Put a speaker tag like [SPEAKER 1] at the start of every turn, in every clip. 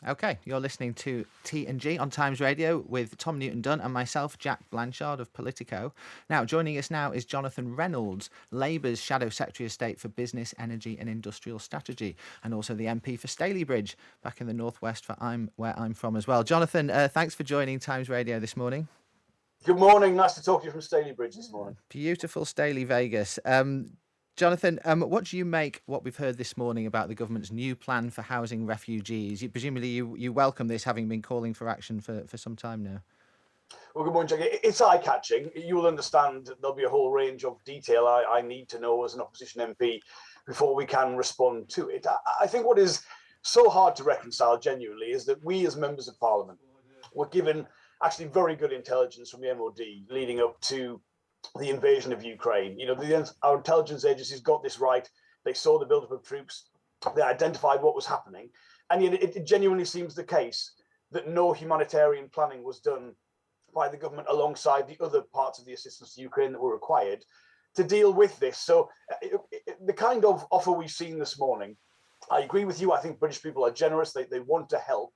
[SPEAKER 1] Okay, you're listening to T&G on Times Radio with Tom Newton-Dunn and myself, Jack Blanchard of Politico. Now, joining us now is Jonathan Reynolds, Labour's Shadow Secretary of State for Business, Energy and Industrial Strategy, and also the MP for Stalybridge, back in the northwest where I'm from as well. Jonathan, thanks for joining Times Radio this morning.
[SPEAKER 2] Good morning. Nice to talk to you from Stalybridge this morning.
[SPEAKER 1] Beautiful Staley, Vegas. Jonathan, what do you make what we've heard this morning about the government's new plan for housing refugees? Presumably you welcome this, having been calling for action for some time now.
[SPEAKER 2] Well, good morning, Jack. It's eye-catching. You will understand there'll be a whole range of detail I need to know as an opposition MP before we can respond to it. I think what is so hard to reconcile genuinely is that we as members of Parliament were given actually very good intelligence from the MOD leading up to the invasion of Ukraine. Our intelligence agencies got this right. They saw the buildup of troops. They identified what was happening. And yet it genuinely seems the case that no humanitarian planning was done by the government alongside the other parts of the assistance to Ukraine that were required to deal with this. So the kind of offer we've seen this morning, I agree with you. I think British people are generous. They want to help.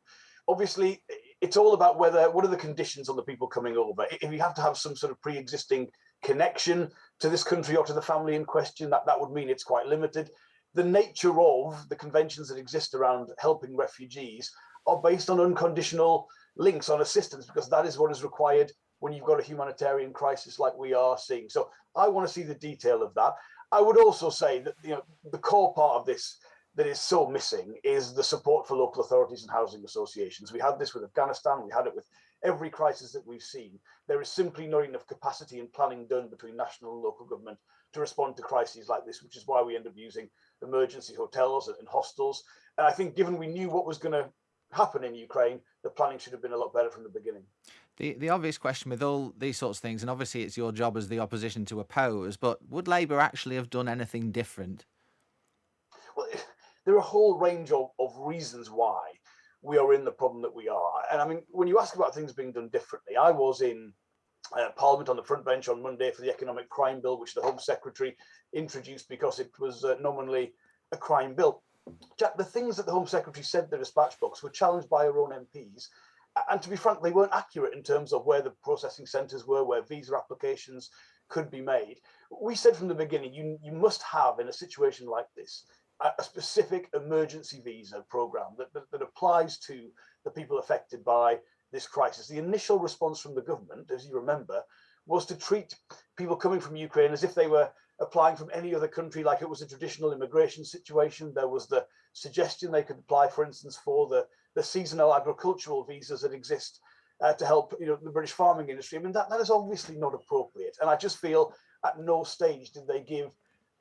[SPEAKER 2] Obviously, it's all about what are the conditions on the people coming over. If you have to have some sort of pre-existing connection to this country or to the family in question, that would mean it's quite limited. The nature of the conventions that exist around helping refugees are based on unconditional links on assistance, because that is what is required when you've got a humanitarian crisis like we are seeing. So I want to see the detail of that. I would also say that the core part of this that is so missing is the support for local authorities and housing associations. We had this with Afghanistan. We had it with every crisis that we've seen. There is simply not enough capacity and planning done between national and local government to respond to crises like this, which is why we end up using emergency hotels and hostels. And I think given we knew what was going to happen in Ukraine, the planning should have been a lot better from the beginning.
[SPEAKER 1] The obvious question with all these sorts of things, and obviously it's your job as the opposition to oppose, but would Labour actually have done anything different?
[SPEAKER 2] Well, there are a whole range of reasons why we are in the problem that we are. And I mean, when you ask about things being done differently, I was in Parliament on the front bench on Monday for the economic crime bill, which the Home Secretary introduced because it was nominally a crime bill. Jack, the things that the Home Secretary said in the dispatch box were challenged by her own MPs. And to be frank, they weren't accurate in terms of where the processing centres were, where visa applications could be made. We said from the beginning, you must have, in a situation like this, a specific emergency visa program that applies to the people affected by this crisis. The initial response from the government, as you remember, was to treat people coming from Ukraine as if they were applying from any other country, like it was a traditional immigration situation. There was the suggestion they could apply, for instance, for the seasonal agricultural visas that exist to help the British farming industry. I mean, that is obviously not appropriate. And I just feel at no stage did they give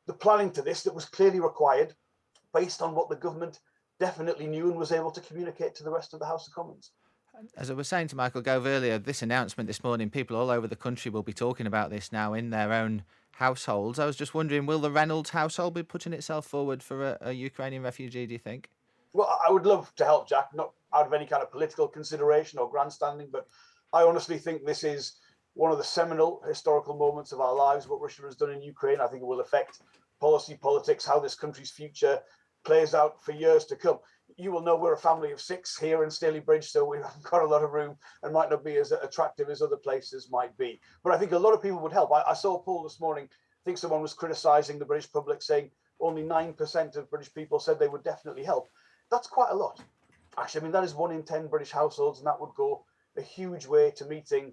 [SPEAKER 2] the planning to this that was clearly required based on what the government definitely knew and was able to communicate to the rest of the House of Commons.
[SPEAKER 1] As I was saying to Michael Gove earlier, this announcement this morning, people all over the country will be talking about this now in their own households. I was just wondering, will the Reynolds household be putting itself forward for a Ukrainian refugee, do you think?
[SPEAKER 2] Well, I would love to help, Jack, not out of any kind of political consideration or grandstanding, but I honestly think this is one of the seminal historical moments of our lives, what Russia has done in Ukraine. I think it will affect policy, politics, how this country's future plays out for years to come. You will know we're a family of 6 here in Stalybridge, so we haven't got a lot of room and might not be as attractive as other places might be. But I think a lot of people would help. I saw a poll this morning. I think someone was criticising the British public, saying only 9% of British people said they would definitely help. That's quite a lot. Actually, I mean, that is 1 in 10 British households, and that would go a huge way to meeting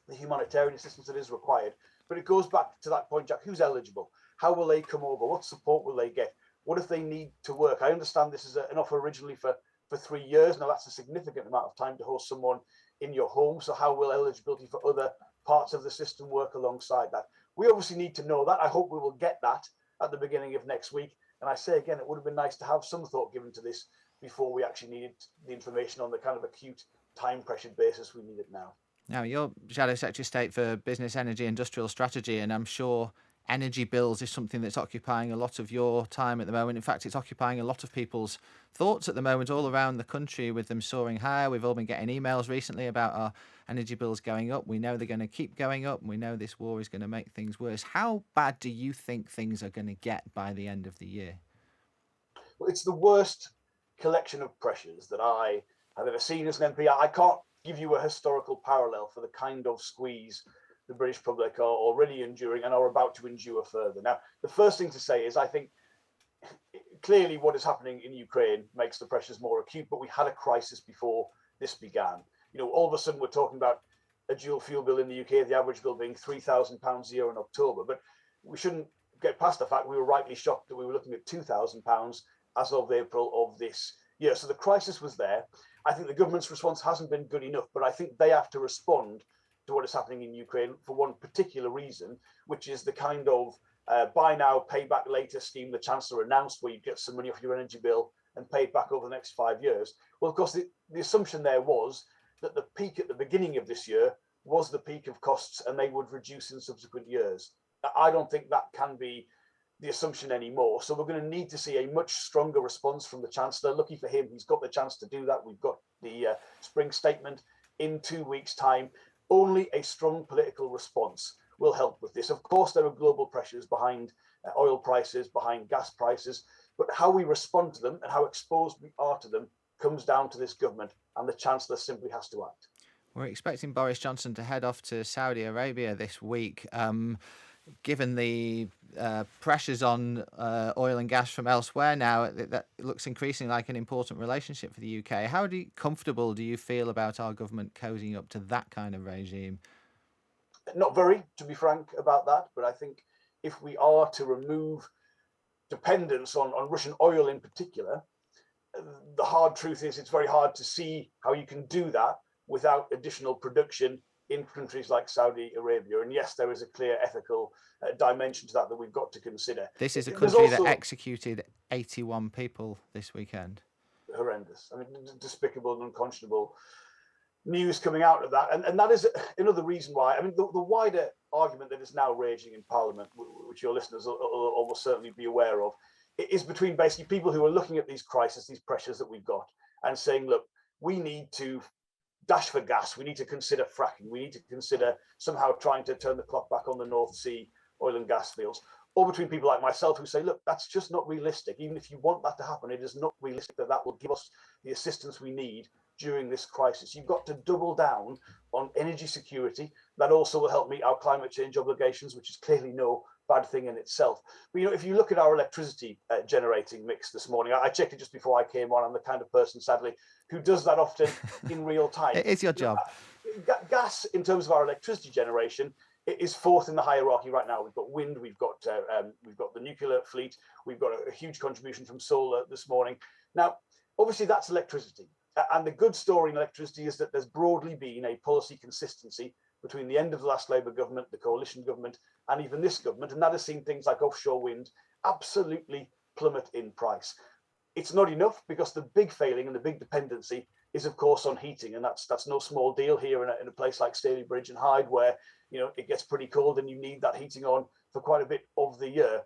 [SPEAKER 2] the humanitarian assistance that is required. But it goes back to that point, Jack, who's eligible? How will they come over? What support will they get? What if they need to work? I understand this is an offer originally for 3 years. Now, that's a significant amount of time to host someone in your home. So how will eligibility for other parts of the system work alongside that? We obviously need to know that. I hope we will get that at the beginning of next week. And I say again, it would have been nice to have some thought given to this before we actually needed the information on the kind of acute time-pressured basis we need it now.
[SPEAKER 1] Now, you're Shadow Secretary of State for Business, Energy, Industrial Strategy, and I'm sure energy bills is something that's occupying a lot of your time at the moment. In fact, it's occupying a lot of people's thoughts at the moment all around the country with them soaring higher. We've all been getting emails recently about our energy bills going up. We know they're going to keep going up, and we know this war is going to make things worse. How bad do you think things are going to get by the end of the year?
[SPEAKER 2] Well, it's the worst collection of pressures that I I've ever seen as an MP. I can't give you a historical parallel for the kind of squeeze the British public are already enduring and are about to endure further. Now, the first thing to say is I think clearly what is happening in Ukraine makes the pressures more acute, but we had a crisis before this began. All of a sudden we're talking about a dual fuel bill in the UK, the average bill being £3,000 a year in October. But we shouldn't get past the fact we were rightly shocked that we were looking at £2,000 as of April of this year. So the crisis was there. I think the government's response hasn't been good enough, but I think they have to respond to what is happening in Ukraine for one particular reason, which is the kind of buy now, pay back later scheme the Chancellor announced, where you get some money off your energy bill and pay it back over the next 5 years. Well, of course, the assumption there was that the peak at the beginning of this year was the peak of costs and they would reduce in subsequent years. I don't think that can be the assumption anymore. So we're going to need to see a much stronger response from the Chancellor. Lucky for him, he's got the chance to do that. We've got the spring statement in 2 weeks' time. Only a strong political response will help with this. Of course, there are global pressures behind oil prices, behind gas prices, but how we respond to them and how exposed we are to them comes down to this government, and the Chancellor simply has to act.
[SPEAKER 1] We're expecting Boris Johnson to head off to Saudi Arabia this week. Given the pressures on oil and gas from elsewhere now, that looks increasingly like an important relationship for the UK. How comfortable do you feel about our government cozying up to that kind of regime?
[SPEAKER 2] Not very, to be frank about that, but I think if we are to remove dependence on Russian oil in particular, the hard truth is it's very hard to see how you can do that without additional production in countries like Saudi Arabia. And yes, there is a clear ethical dimension to that we've got to consider.
[SPEAKER 1] This is a country that executed 81 people this weekend.
[SPEAKER 2] Horrendous. I mean, despicable and unconscionable news coming out of that. And that is another reason why, I mean, the wider argument that is now raging in Parliament, which your listeners will almost certainly be aware of, is between basically people who are looking at these crises, these pressures that we've got, and saying, look, we need to dash for gas. We need to consider fracking. We need to consider somehow trying to turn the clock back on the North Sea oil and gas fields. Or between people like myself who say, look, that's just not realistic. Even if you want that to happen, it is not realistic that will give us the assistance we need during this crisis. You've got to double down on energy security. That also will help meet our climate change obligations, which is clearly no bad thing in itself. But if you look at our electricity generating mix this morning, I checked it just before I came on. I'm the kind of person, sadly, who does that often in real time.
[SPEAKER 1] It is your job.
[SPEAKER 2] Gas, in terms of our electricity generation, it is fourth in the hierarchy right now. We've got wind, we've got the nuclear fleet, we've got a huge contribution from solar this morning. Now, obviously, that's electricity. And the good story in electricity is that there's broadly been a policy consistency between the end of the last Labour government, the coalition government, and even this government. And that has seen things like offshore wind absolutely plummet in price. It's not enough because the big failing and the big dependency is, of course, on heating. And that's no small deal here in a place like Stalybridge and Hyde, where it gets pretty cold and you need that heating on for quite a bit of the year.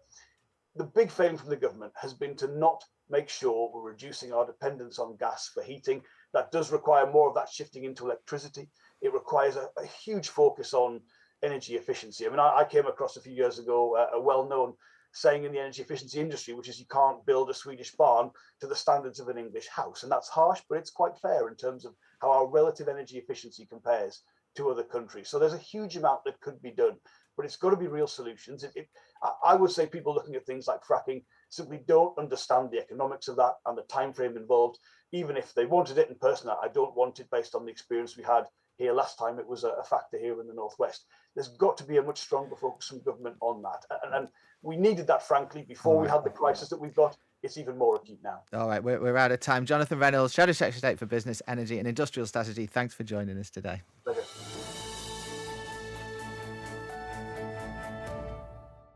[SPEAKER 2] The big failing from the government has been to not make sure we're reducing our dependence on gas for heating. That does require more of that shifting into electricity. It requires a huge focus on energy efficiency. I mean, I came across a few years ago a well-known saying in the energy efficiency industry, which is you can't build a Swedish barn to the standards of an English house. And that's harsh, but it's quite fair in terms of how our relative energy efficiency compares to other countries. So there's a huge amount that could be done, but it's got to be real solutions. I would say people looking at things like fracking simply don't understand the economics of that and the time frame involved, even if they wanted it. And personally, I don't want it based on the experience we had here last time. It was a factor here in the Northwest. There's got to be a much stronger focus from government on that. And we needed that, frankly, before we had the crisis that we've got. It's even more acute now.
[SPEAKER 1] All right, we're out of time. Jonathan Reynolds, Shadow Secretary for Business, Energy and Industrial Strategy. Thanks for joining us today.
[SPEAKER 2] Pleasure.